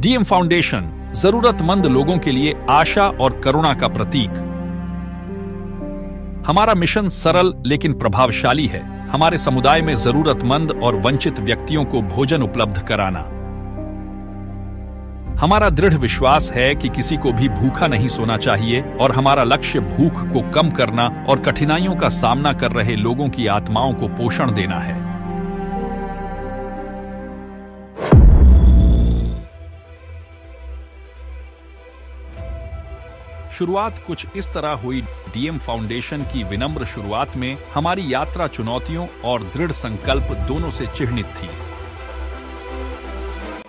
DM foundation जरूरतमंद लोगों के लिए आशा और करुणा का प्रतीक। हमारा मिशन सरल लेकिन प्रभावशाली है। हमारे समुदाय में जरूरतमंद और वंचित व्यक्तियों को भोजन उपलब्ध कराना। हमारा दृढ़ विश्वास है कि किसी को भी भूखा नहीं सोना चाहिए और हमारा लक्ष्य भूख को कम करना और कठिनाइयों का सामना कर रहे लोगों की आत्माओं को पोषण देना है। शुरुआत कुछ इस तरह हुई। डीएम फाउंडेशन की विनम्र शुरुआत में हमारी यात्रा चुनौतियों और दृढ़ संकल्प दोनों से चिह्नित थी।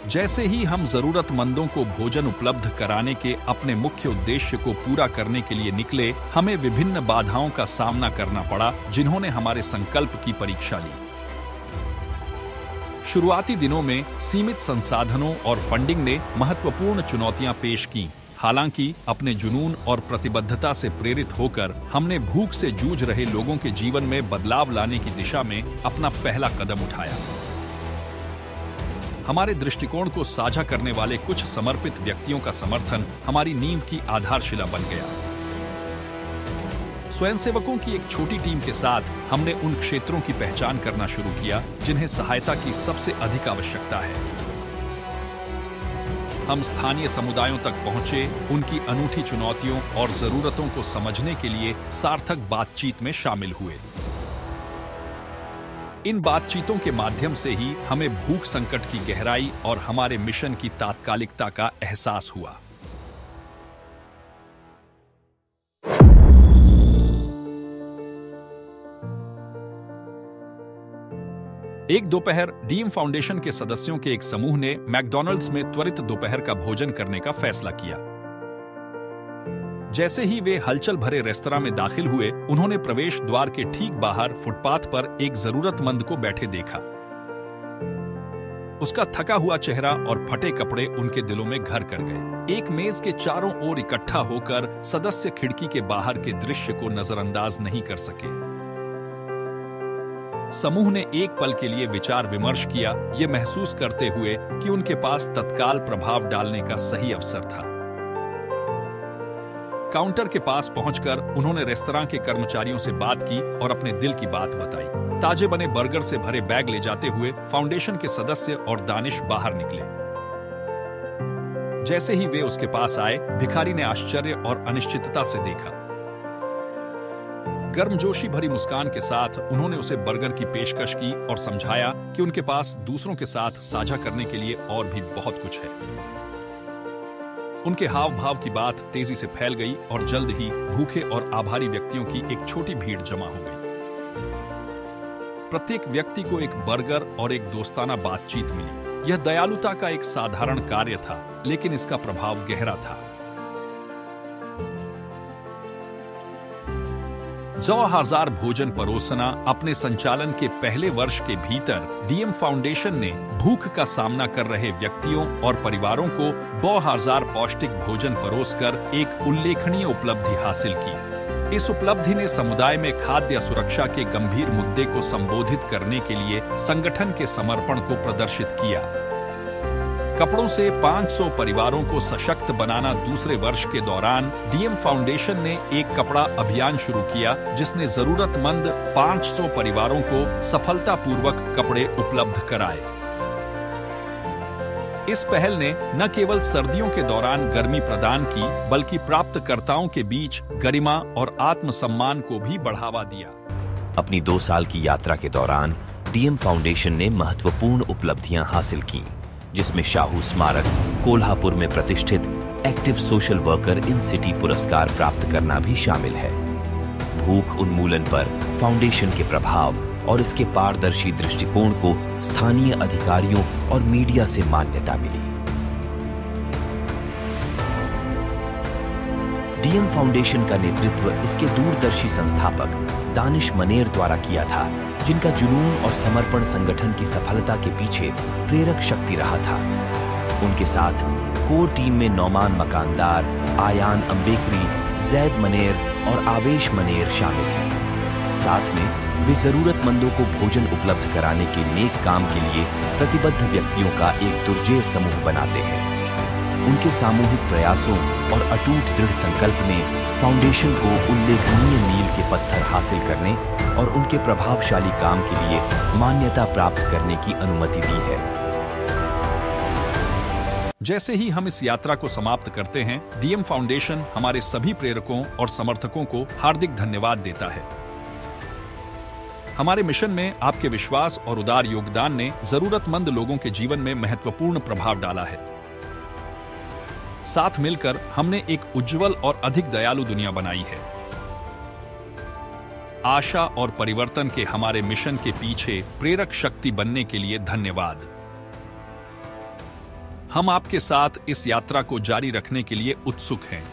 जैसे ही हम जरूरतमंदों को भोजन उपलब्ध कराने के अपने मुख्य उद्देश्य को पूरा करने के लिए निकले, हमें विभिन्न बाधाओं का सामना करना पड़ा, जिन्होंने हमारे संकल्प की परीक्षा ली। शुरुआती दिनों में सीमित संसाधनों और फंडिंग ने महत्वपूर्ण चुनौतियां पेश की। हालांकि अपने जुनून और प्रतिबद्धता से प्रेरित होकर हमने भूख से जूझ रहे लोगों के जीवन में बदलाव लाने की दिशा में अपना पहला कदम उठाया। हमारे दृष्टिकोण को साझा करने वाले कुछ समर्पित व्यक्तियों का समर्थन हमारी नींव की आधारशिला बन गया। स्वयंसेवकों की एक छोटी टीम के साथ हमने उन क्षेत्रों की पहचान करना शुरू किया जिन्हें सहायता की सबसे अधिक आवश्यकता है। हम स्थानीय समुदायों तक पहुंचे, उनकी अनूठी चुनौतियों और जरूरतों को समझने के लिए सार्थक बातचीत में शामिल हुए। इन बातचीतों के माध्यम से ही हमें भूख संकट की गहराई और हमारे मिशन की तात्कालिकता का एहसास हुआ। एक दोपहर डीएम फाउंडेशन के सदस्यों के एक समूह ने मैकडॉनल्ड्स में त्वरित दोपहर का भोजन करने का फैसला किया। जैसे ही वे हलचल भरे रेस्तरां में दाखिल हुए, उन्होंने प्रवेश द्वार के ठीक बाहर फुटपाथ पर एक जरूरतमंद को बैठे देखा। उसका थका हुआ चेहरा और फटे कपड़े उनके दिलों में घर कर गए। एक मेज के चारों ओर इकट्ठा होकर सदस्य खिड़की के बाहर के दृश्य को नजरअंदाज नहीं कर सके। समूह ने एक पल के लिए विचार विमर्श किया, ये महसूस करते हुए कि उनके पास तत्काल प्रभाव डालने का सही अवसर था। काउंटर के पास पहुंचकर उन्होंने रेस्तरां के कर्मचारियों से बात की और अपने दिल की बात बताई। ताजे बने बर्गर से भरे बैग ले जाते हुए फाउंडेशन के सदस्य और दानिश बाहर निकले। जैसे ही वे उसके पास आए, भिखारी ने आश्चर्य और अनिश्चितता से देखा। गर्मजोशी भरी मुस्कान के साथ उन्होंने उसे बर्गर की पेशकश की और समझाया कि उनके पास दूसरों के साथ साझा करने के लिए और भी बहुत कुछ है। उनके हाव भाव की बात तेजी से फैल गई और जल्द ही भूखे और आभारी व्यक्तियों की एक छोटी भीड़ जमा हो गई। प्रत्येक व्यक्ति को एक बर्गर और एक दोस्ताना बातचीत मिली। यह दयालुता का एक साधारण कार्य था, लेकिन इसका प्रभाव गहरा था। 100,000 भोजन परोसना अपने संचालन के पहले वर्ष के भीतर डीएम फाउंडेशन ने भूख का सामना कर रहे व्यक्तियों और परिवारों को 100,000 पौष्टिक भोजन परोसकर एक उल्लेखनीय उपलब्धि हासिल की। इस उपलब्धि ने समुदाय में खाद्य सुरक्षा के गंभीर मुद्दे को संबोधित करने के लिए संगठन के समर्पण को प्रदर्शित किया। कपड़ों से 500 परिवारों को सशक्त बनाना दूसरे वर्ष के दौरान डीएम फाउंडेशन ने एक कपड़ा अभियान शुरू किया, जिसने जरूरतमंद 500 परिवारों को सफलतापूर्वक कपड़े उपलब्ध कराए। इस पहल ने न केवल सर्दियों के दौरान गर्मी प्रदान की, बल्कि प्राप्तकर्ताओं के बीच गरिमा और आत्मसम्मान को भी बढ़ावा दिया। अपनी 2 साल की यात्रा के दौरान डीएम फाउंडेशन ने महत्वपूर्ण उपलब्धियां हासिल की, जिसमें शाहू स्मारक, कोल्हापुर में प्रतिष्ठित active social worker in city पुरस्कार प्राप्त करना भी शामिल है। भूख उन्मूलन पर फाउंडेशन के प्रभाव और इसके पारदर्शी दृष्टिकोण को स्थानीय अधिकारियों और मीडिया से मान्यता मिली। डीएम फाउंडेशन का नेतृत्व इसके दूरदर्शी संस्थापक दानिश मनेर द्वारा किया था, जिनका जुनून और समर्पण संगठन की सफलता के पीछे प्रेरक शक्ति रहा था। उनके साथ कोर टीम में नौमान मकानदार, आयान अम्बेकरी, जैद मनेर और आवेश मनेर शामिल हैं। साथ में वे जरूरतमंदों को भोजन उपलब्ध कराने के नेक काम के लिए प्रतिबद्ध व्यक्तियों का एक दुर्जेय समूह बनाते हैं। उनके सामूहिक प्रयासों और अटूट दृढ़ संकल्प ने फाउंडेशन को उल्लेखनीय मील के पत्थर हासिल करने और उनके प्रभावशाली काम के लिए मान्यता प्राप्त करने की अनुमति दी है। जैसे ही हम इस यात्रा को समाप्त करते हैं, डीएम फाउंडेशन हमारे सभी प्रेरकों और समर्थकों को हार्दिक धन्यवाद देता है। हमारे मिशन में आपके विश्वास और उदार योगदान ने जरूरतमंद लोगों के जीवन में महत्वपूर्ण प्रभाव डाला है। साथ मिलकर हमने एक उज्जवल और अधिक दयालु दुनिया बनाई है। आशा और परिवर्तन के हमारे मिशन के पीछे प्रेरक शक्ति बनने के लिए धन्यवाद। हम आपके साथ इस यात्रा को जारी रखने के लिए उत्सुक हैं।